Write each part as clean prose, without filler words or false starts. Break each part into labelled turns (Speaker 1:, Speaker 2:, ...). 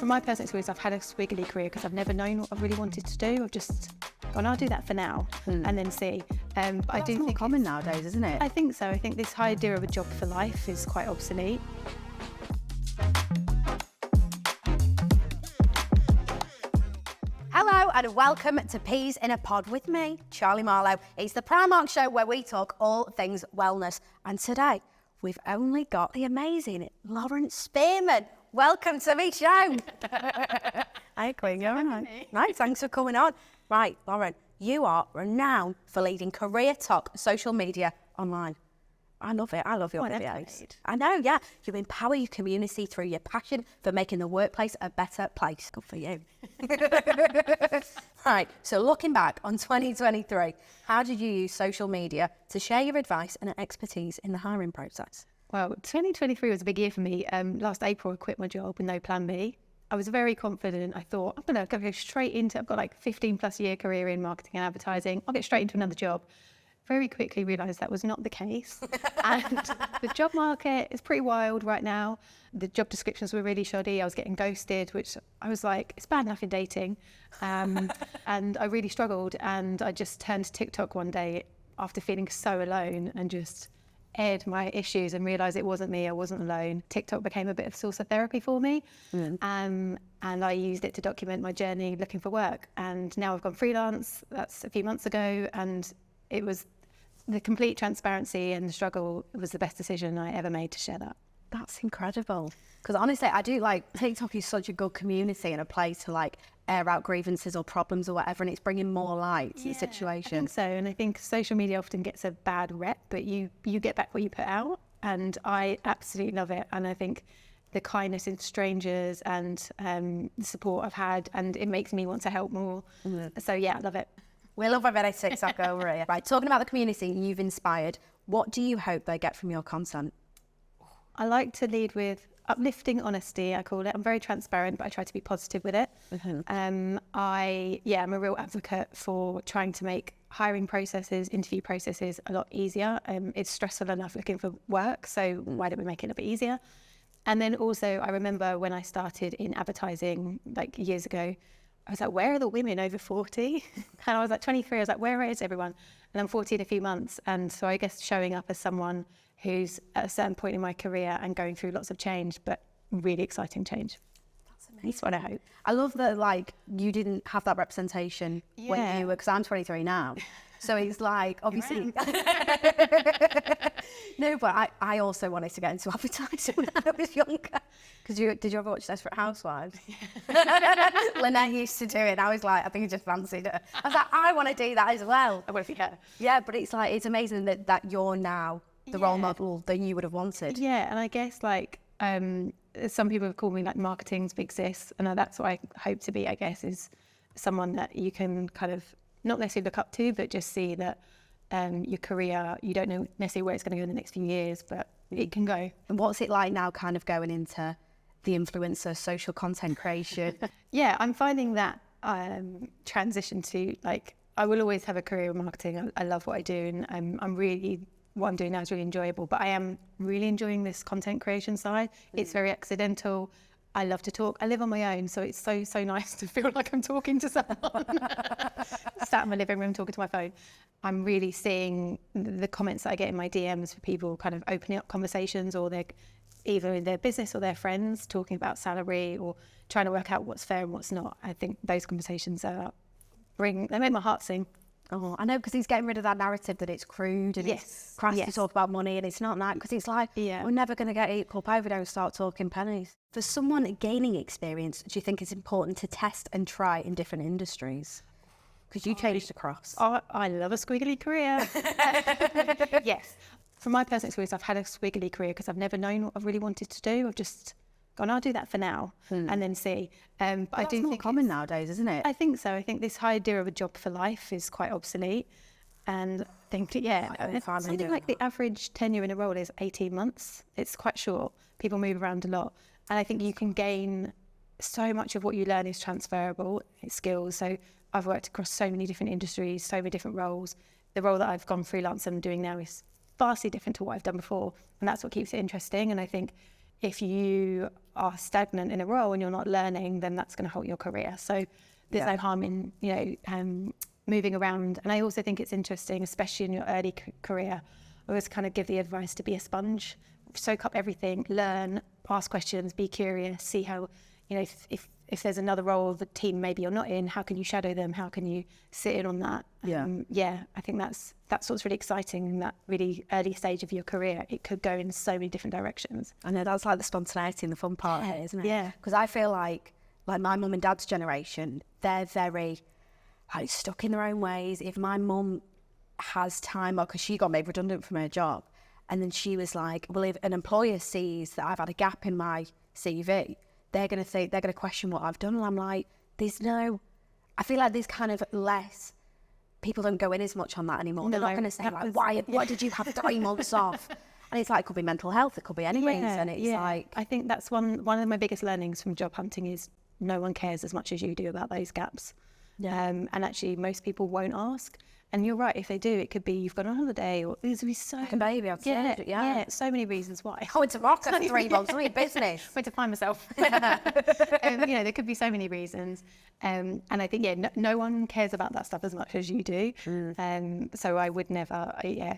Speaker 1: From my personal experience, I've had a squiggly career because I've never known what I really wanted to do. I've just gone, I'll do that for now and then see. But I do
Speaker 2: more
Speaker 1: think
Speaker 2: common nowadays, isn't it?
Speaker 1: I think so. I think this idea of a job for life is quite obsolete.
Speaker 2: Hello and welcome to Peas in a Pod with me, Charley Marlowe. It's the Primark show where we talk all things wellness. And today, we've only got the amazing Lauren Spearman. Welcome to my show. Hi, Queen. You're all right. Right, thanks for coming on. Right, Lauren, you are renowned for leading career talk social media online. I love it. I love your videos. I know, yeah. You empower your community through your passion for making the workplace a better place. Good for you. Right, so looking back on 2023, how did you use social media to share your advice and expertise in the hiring process?
Speaker 1: Well, 2023 was a big year for me. Last April, I quit my job with no plan B. I was very confident. I thought, I'm going to go straight into, I've got like 15 plus year career in marketing and advertising. I'll get straight into another job. Very quickly realised that was not the case. And the job market is pretty wild right now. The job descriptions were really shoddy. I was getting ghosted, which I was like, it's bad enough in dating. And I really struggled. And I just turned to TikTok one day after feeling so alone and just aired my issues and realised it wasn't me, I wasn't alone. TikTok became a bit of source of therapy for me. And I used it to document my journey looking for work. And now I've gone freelance. That's a few months ago. And it was the complete transparency and the struggle was the best decision I ever made to share that.
Speaker 2: That's incredible. Because honestly, I do TikTok is such a good community and a place to air out grievances or problems or whatever, and it's bringing more light to the situation.
Speaker 1: I think so, and I think social media often gets a bad rep, but you get back what you put out, and I absolutely love it. And I think the kindness in strangers and the support I've had, and it makes me want to help more. So yeah, I love it.
Speaker 2: We love a bit of TikTok over here. Right, talking about the community you've inspired, what do you hope they get from your content?
Speaker 1: I like to lead with uplifting honesty, I call it. I'm very transparent, but I try to be positive with it. I'm a real advocate for trying to make hiring processes, interview processes a lot easier. It's stressful enough looking for work, so why don't we make it a little bit easier? And then also, I remember when I started in advertising years ago, I was like, where are the women over 40? And I was like 23, I was like, where is everyone? And I'm 40 in a few months. And so I guess showing up as someone who's at a certain point in my career and going through lots of change, but really exciting change.
Speaker 2: That's amazing.
Speaker 1: That's what I hope.
Speaker 2: I love that you didn't have that representation when you were, because I'm 23 now. So it's obviously. No, but I also wanted to get into advertising when I was younger. Because did you ever watch Desperate Housewives? Lynette used to do it. And I was like, I think I just fancied her. I was like, I want to do that as well.
Speaker 1: I would have her.
Speaker 2: Yeah, but it's it's amazing that you're now the role model that you would have wanted.
Speaker 1: Yeah, and I guess some people have called me marketing's big sis, and that's what I hope to be, I guess, is someone that you can kind of not necessarily look up to, but just see that your career, you don't know necessarily where it's going to go in the next few years, but it can go.
Speaker 2: And what's it like now kind of going into the influencer social content creation?
Speaker 1: Yeah, I'm finding that transition to I will always have a career in marketing. I love what I do, and what I'm doing now is really enjoyable, but I am really enjoying this content creation side. It's very accidental. I love to talk. I live on my own, so it's so nice to feel like I'm talking to someone. Sat in my living room talking to my phone. I'm really seeing the comments that I get in my DMs for people kind of opening up conversations, or they're either in their business or their friends talking about salary or trying to work out what's fair and what's not. I think those conversations they make my heart sing.
Speaker 2: Oh, I know, because he's getting rid of that narrative that it's crude and it's crass to talk about money, and it's not that, because it's we're never going to get equal pay if we don't start talking pennies. For someone gaining experience, do you think it's important to test and try in different industries? Because you changed across.
Speaker 1: I love a squiggly career. Yes. From my personal experience, I've had a squiggly career because I've never known what I really wanted to do. I've just gone, I'll do that for now and then see. But I do think
Speaker 2: it's common nowadays, isn't it?
Speaker 1: I think so. I think this idea of a job for life is quite obsolete. And I think, something like the average tenure in a role is 18 months. It's quite short. People move around a lot. And I think you can gain so much of what you learn is transferable. It's skills. So I've worked across so many different industries, so many different roles. The role that I've gone freelance and doing now is vastly different to what I've done before. And that's what keeps it interesting. And I think if you are stagnant in a role and you're not learning, then that's going to halt your career. So there's no harm in, moving around. And I also think it's interesting, especially in your early career, I always kind of give the advice to be a sponge, soak up everything, learn, ask questions, be curious, see how, if there's another role the team maybe you're not in, how can you shadow them? How can you sit in on that? I think that's what's really exciting in that really early stage of your career. It could go in so many different directions.
Speaker 2: I know, that's like the spontaneity and the fun part here, isn't it?
Speaker 1: Yeah.
Speaker 2: Because I feel like my mum and dad's generation, they're very stuck in their own ways. If my mum has time, or because she got made redundant from her job, and then she was like, well, if an employer sees that I've had a gap in my CV, they're going to question what I've done. And I'm like, I feel like there's kind of less, people don't go in as much on that anymore. They're not going to say like, why did you have 3 months off? And it's like, it could be mental health, it could be any reason. It's like,
Speaker 1: I think that's one of my biggest learnings from job hunting is no one cares as much as you do about those gaps. And actually most people won't ask. And you're right, if they do, it could be you've gone on holiday, or there's be so
Speaker 2: like a baby on stage.
Speaker 1: So many reasons why.
Speaker 2: I went to Morocco for 3 months, I mean, business.
Speaker 1: Went to find myself. There could be so many reasons. And I think, no one cares about that stuff as much as you do. So I would never,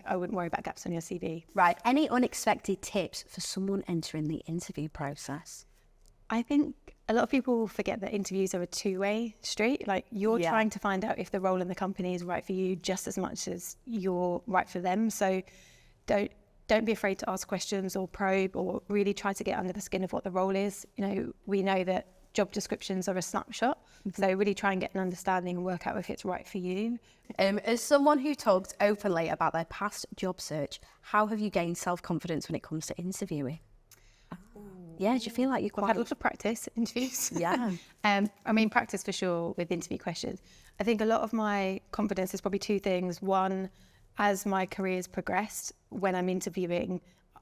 Speaker 1: I wouldn't worry about gaps on your CV.
Speaker 2: Right. Any unexpected tips for someone entering the interview process?
Speaker 1: I think a lot of people forget that interviews are a two-way street. Like you're trying to find out if the role in the company is right for you just as much as you're right for them. So don't be afraid to ask questions or probe, or really try to get under the skin of what the role is. We know that job descriptions are a snapshot. So really try and get an understanding and work out if it's right for you.
Speaker 2: As someone who talks openly about their past job search, how have you gained self-confidence when it comes to interviewing? Yeah, do you feel like you're
Speaker 1: I've had lots of practice interviews.
Speaker 2: Yeah.
Speaker 1: Practice for sure with interview questions. I think a lot of my confidence is probably 2 things. One, as my career's progressed, when I'm interviewing,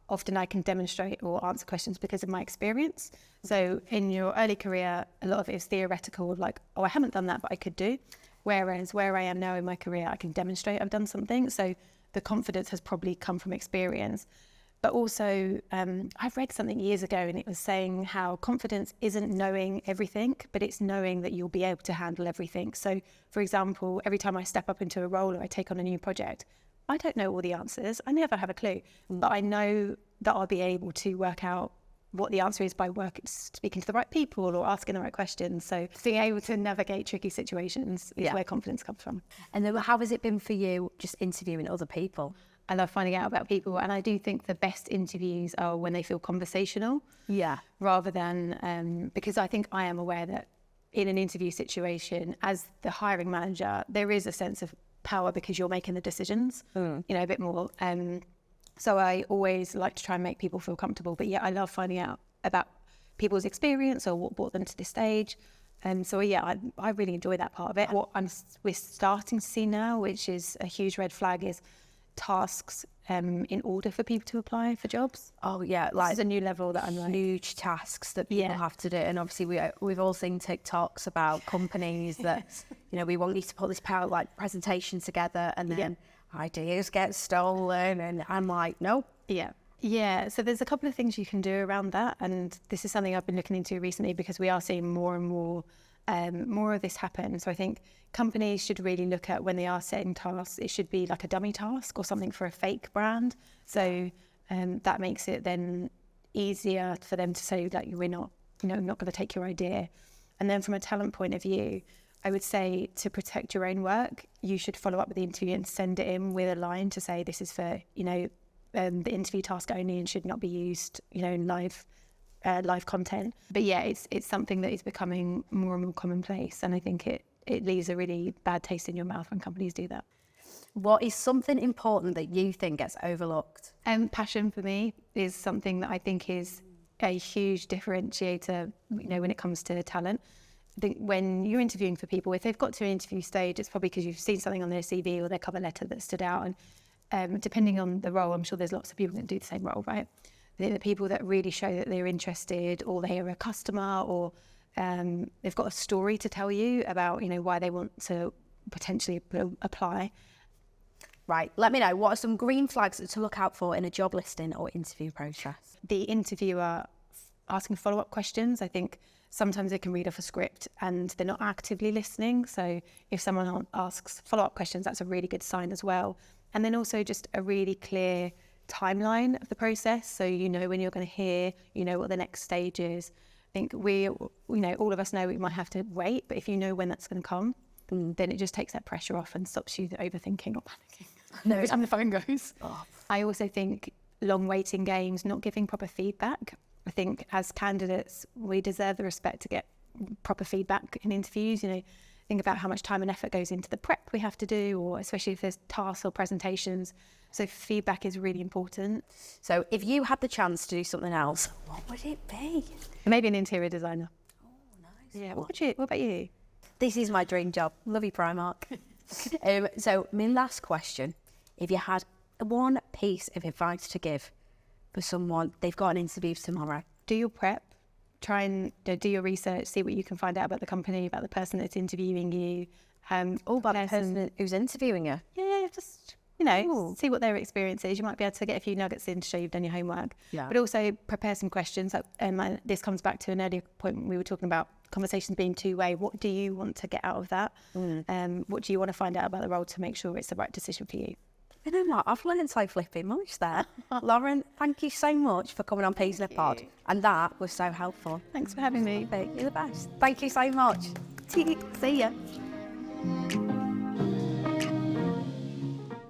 Speaker 1: often I can demonstrate or answer questions because of my experience. So in your early career, a lot of it is theoretical, like, I haven't done that, but I could do. Whereas where I am now in my career, I can demonstrate I've done something. So the confidence has probably come from experience. But also, I've read something years ago, and it was saying how confidence isn't knowing everything, but it's knowing that you'll be able to handle everything. So, for example, every time I step up into a role or I take on a new project, I don't know all the answers. I never have a clue, but I know that I'll be able to work out what the answer is by speaking to the right people or asking the right questions. So being able to navigate tricky situations is where confidence comes from.
Speaker 2: And then how has it been for you just interviewing other people?
Speaker 1: I love finding out about people, and I do think the best interviews are when they feel conversational.
Speaker 2: Yeah.
Speaker 1: Rather than, because I think I am aware that in an interview situation, as the hiring manager, there is a sense of power because you're making the decisions, a bit more. So I always like to try and make people feel comfortable. But I love finding out about people's experience or what brought them to this stage. I really enjoy that part of it. What we're starting to see now, which is a huge red flag, is tasks in order for people to apply for jobs.
Speaker 2: Oh yeah,
Speaker 1: like this is a new level that I'm like,
Speaker 2: huge tasks that people have to do. And obviously we've all seen TikToks about companies that we want you to put this presentation together, and then ideas get stolen, and I'm like, no.
Speaker 1: So there's a couple of things you can do around that, and this is something I've been looking into recently because we are seeing more and more of this happen. So I think companies should really look at, when they are setting tasks, it should be like a dummy task or something for a fake brand. So that makes it then easier for them to say that we're not going to take your idea. And then from a talent point of view, I would say to protect your own work, you should follow up with the interview and send it in with a line to say this is for the interview task only and should not be used in live content. But it's something that is becoming more and more commonplace, and I think it leaves a really bad taste in your mouth when companies do that.
Speaker 2: What is something important that you think gets overlooked?
Speaker 1: Passion for me is something that I think is a huge differentiator, when it comes to talent. I think when you're interviewing for people, if they've got to an interview stage, it's probably because you've seen something on their CV or their cover letter that stood out. And depending on the role, I'm sure there's lots of people that do the same role, right? The people that really show that they're interested, or they are a customer, or they've got a story to tell you about, why they want to potentially apply.
Speaker 2: Right. Let me know, what are some green flags to look out for in a job listing or interview process?
Speaker 1: The interviewer asking follow-up questions. I think sometimes they can read off a script and they're not actively listening. So if someone asks follow-up questions, that's a really good sign as well. And then also just a really clear timeline of the process. So you know when you're going to hear, you know what the next stage is. I think all of us know we might have to wait, but if you know when that's going to come, then it just takes that pressure off and stops you overthinking or panicking. Every time the phone goes. Oh. I also think long waiting games, not giving proper feedback. I think as candidates, we deserve the respect to get proper feedback in interviews. Think about how much time and effort goes into the prep we have to do, or especially if there's tasks or presentations. So feedback is really important.
Speaker 2: So if you had the chance to do something else, what would it be?
Speaker 1: Maybe an interior designer.
Speaker 2: Oh, nice.
Speaker 1: Yeah. What about you?
Speaker 2: This is my dream job. Love you, Primark. So my last question, if you had one piece of advice to give for someone, they've got an interview tomorrow.
Speaker 1: Do your prep. Try and do your research, see what you can find out about the company, about the person that's interviewing you.
Speaker 2: About the person who's interviewing you.
Speaker 1: Yeah, just, see what their experience is. You might be able to get a few nuggets in to show you've done your homework. Yeah. But also prepare some questions. This comes back to an earlier point we were talking about conversations being two-way. What do you want to get out of that? What do you want to find out about the role to make sure it's the right decision for you?
Speaker 2: You know what? I've learned so flipping much there. Lauren, thank you so much for coming on Peas in a Pod. And that was so helpful.
Speaker 1: Thanks for having me.
Speaker 2: You're the best. Thank you so much. See ya.